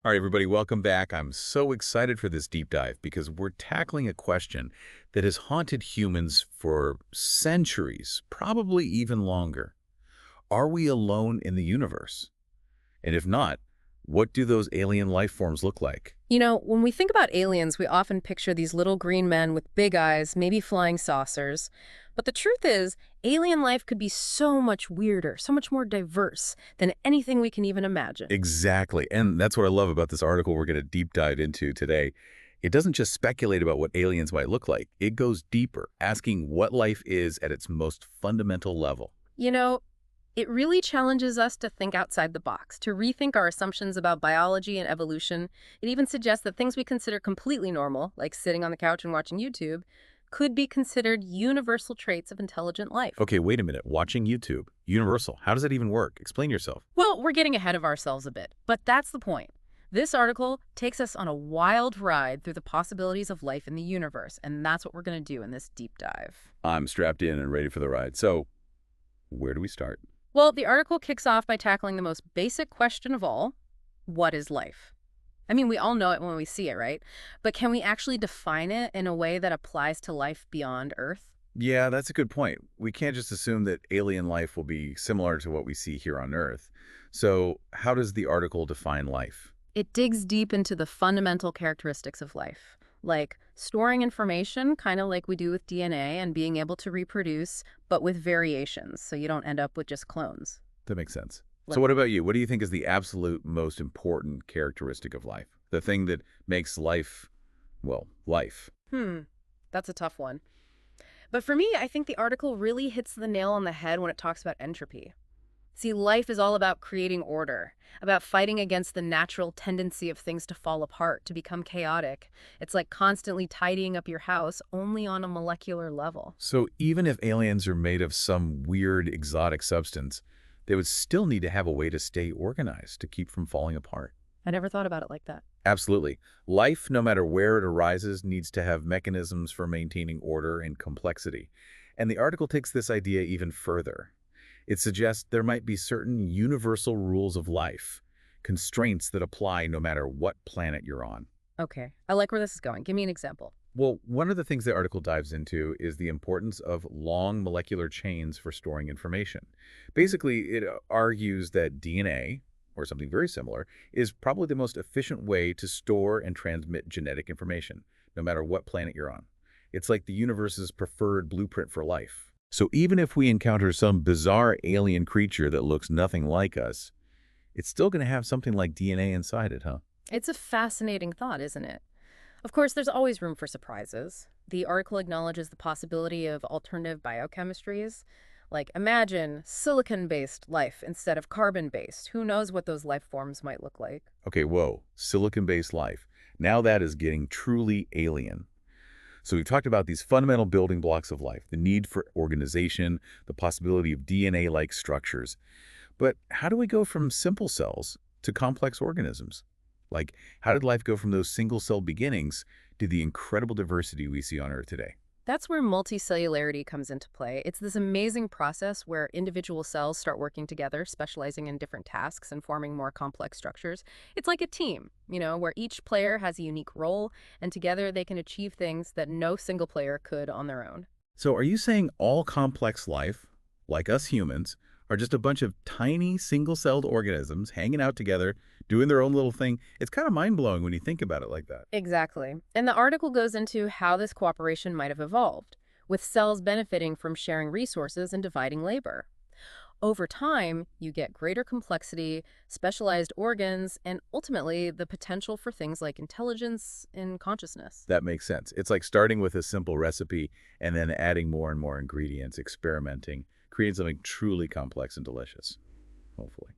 All right, everybody, welcome back. I'm so excited for this deep dive because we're tackling a question that has haunted humans for centuries, probably even longer. Are we alone in the universe? And if not, what do those alien life forms look like? When we think about aliens, we often picture these little green men with big eyes, maybe flying saucers. But the truth is, alien life could be so much weirder, so much more diverse than anything we can even imagine. Exactly. And that's what I love about this article we're going to deep dive into today. It doesn't just speculate about what aliens might look like. It goes deeper, asking what life is at its most fundamental level. You know, it really challenges us to think outside the box, to rethink our assumptions about biology and evolution. It even suggests that things we consider completely normal, like sitting on the couch and watching YouTube, could be considered universal traits of intelligent life. Okay, wait a minute. Watching YouTube. Universal. How does that even work? Explain yourself. Well, we're getting ahead of ourselves a bit, but that's the point. This article takes us on a wild ride through the possibilities of life in the universe, and that's what we're going to do in this deep dive. I'm strapped in and ready for the ride. So, where do we start? Well, the article kicks off by tackling the most basic question of all: what is life? I mean, we all know it when we see it, right? But can we actually define it in a way that applies to life beyond Earth? Yeah, that's a good point. We can't just assume that alien life will be similar to what we see here on Earth. So, how does the article define life? It digs deep into the fundamental characteristics of life, like storing information, kind of like we do with DNA, and being able to reproduce, but with variations, so you don't end up with just clones. That makes sense. So, Like, what about you? What do you think is the absolute most important characteristic of life? The thing that makes life, well, life. hmm, that's a tough one. But for me, I think the article really hits the nail on the head when it talks about entropy. See, life is all about creating order, about fighting against the natural tendency of things to fall apart, to become chaotic. It's like constantly tidying up your house, only on a molecular level. So, even if aliens are made of some weird exotic substance, they would still need to have a way to stay organized to keep from falling apart. I never thought about it like that. Absolutely. Life, no matter where it arises, needs to have mechanisms for maintaining order and complexity. And the article takes this idea even further. It suggests there might be certain universal rules of life, constraints that apply no matter what planet you're on. Okay, I like where this is going. Give me an example. Well, one of the things the article dives into is the importance of long molecular chains for storing information. Basically, it argues that DNA, or something very similar, is probably the most efficient way to store and transmit genetic information, no matter what planet you're on. It's like the universe's preferred blueprint for life. So even if we encounter some bizarre alien creature that looks nothing like us, it's still going to have something like DNA inside it, huh? It's a fascinating thought, isn't it? Of course, there's always room for surprises. The article acknowledges the possibility of alternative biochemistries. Like, imagine silicon-based life instead of carbon-based. Who knows what those life forms might look like? Okay, whoa, silicon-based life. Now that is getting truly alien. So we've talked about these fundamental building blocks of life, the need for organization, the possibility of DNA-like structures. But how do we go from simple cells to complex organisms? Like, how did life go from those single-cell beginnings to the incredible diversity we see on Earth today? That's where multicellularity comes into play. It's this amazing process where individual cells start working together, specializing in different tasks and forming more complex structures. It's like a team, where each player has a unique role, and together they can achieve things that no single player could on their own. So are you saying all complex life, like us humans, are just a bunch of tiny single-celled organisms hanging out together, doing their own little thing? It's kind of mind-blowing when you think about it like that. Exactly. And the article goes into how this cooperation might have evolved, with cells benefiting from sharing resources and dividing labor. Over time, you get greater complexity, specialized organs, and ultimately the potential for things like intelligence and consciousness. That makes sense. It's like starting with a simple recipe and then adding more and more ingredients, experimenting, creating something truly complex and delicious, hopefully.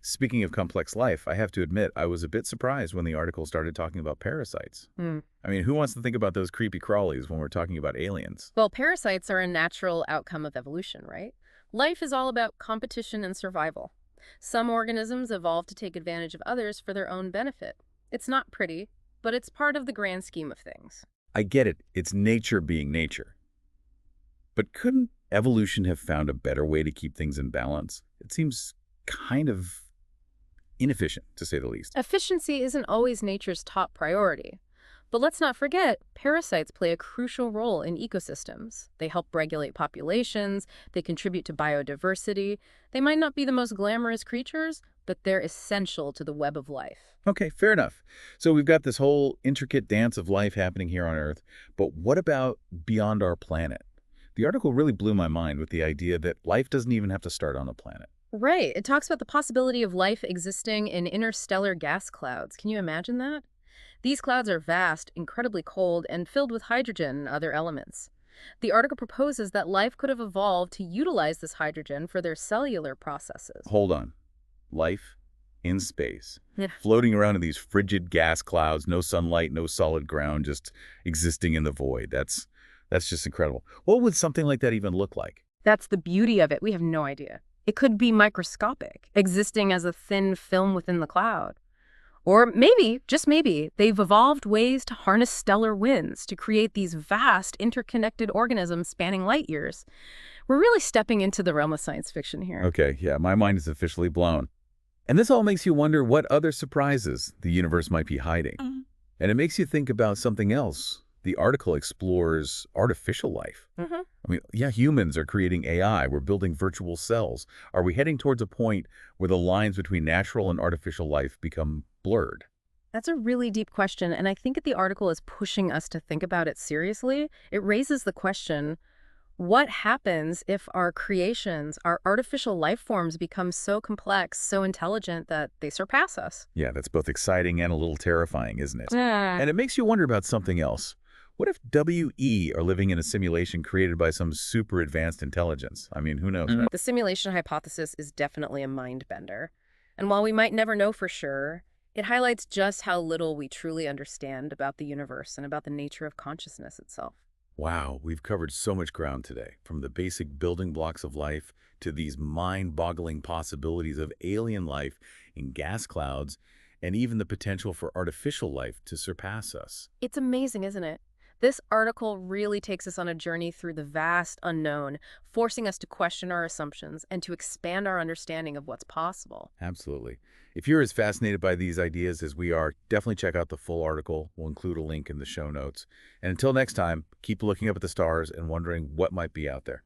Speaking of complex life, I have to admit I was a bit surprised when the article started talking about parasites. Hmm. I mean, who wants to think about those creepy crawlies when we're talking about aliens? Well, parasites are a natural outcome of evolution, right? Life is all about competition and survival. Some organisms evolve to take advantage of others for their own benefit. It's not pretty, but it's part of the grand scheme of things. I get it. It's nature being nature. But couldn't evolution have found a better way to keep things in balance? It seems kind of inefficient, to say the least. Efficiency isn't always nature's top priority. But let's not forget, parasites play a crucial role in ecosystems. They help regulate populations, they contribute to biodiversity. They might not be the most glamorous creatures, but they're essential to the web of life. Okay, fair enough. So we've got this whole intricate dance of life happening here on Earth, but what about beyond our planet? The article really blew my mind with the idea that life doesn't even have to start on a planet. Right. It talks about the possibility of life existing in interstellar gas clouds. Can you imagine that? These clouds are vast, incredibly cold, and filled with hydrogen and other elements. The article proposes that life could have evolved to utilize this hydrogen for their cellular processes. Hold on. Life in space, Yeah. floating around in these frigid gas clouds, no sunlight, no solid ground, just existing in the void. That's just incredible. What would something like that even look like? That's the beauty of it. We have no idea. It could be microscopic, existing as a thin film within the cloud. Or maybe, just maybe, they've evolved ways to harness stellar winds to create these vast, interconnected organisms spanning light years. We're really stepping into the realm of science fiction here. Okay, yeah, my mind is officially blown. And this all makes you wonder what other surprises the universe might be hiding. And it makes you think about something else. The article explores artificial life. Mhm. I mean, yeah, humans are creating AI. We're building virtual cells. Are we heading towards a point where the lines between natural and artificial life become blurred? That's a really deep question, and I think that the article is pushing us to think about it seriously. It raises the question, what happens if our creations, our artificial life forms become so complex, so intelligent that they surpass us? Yeah, that's both exciting and a little terrifying, isn't it? Yeah. And it makes you wonder about something else. What if WE are living in a simulation created by some super advanced intelligence? I mean, who knows, right? The simulation hypothesis is definitely a mind bender. And while we might never know for sure, it highlights just how little we truly understand about the universe and about the nature of consciousness itself. Wow, we've covered so much ground today, from the basic building blocks of life to these mind-boggling possibilities of alien life in gas clouds, and even the potential for artificial life to surpass us. It's amazing, isn't it? This article really takes us on a journey through the vast unknown, forcing us to question our assumptions and to expand our understanding of what's possible. Absolutely. If you're as fascinated by these ideas as we are, definitely check out the full article. We'll include a link in the show notes. And until next time, keep looking up at the stars and wondering what might be out there.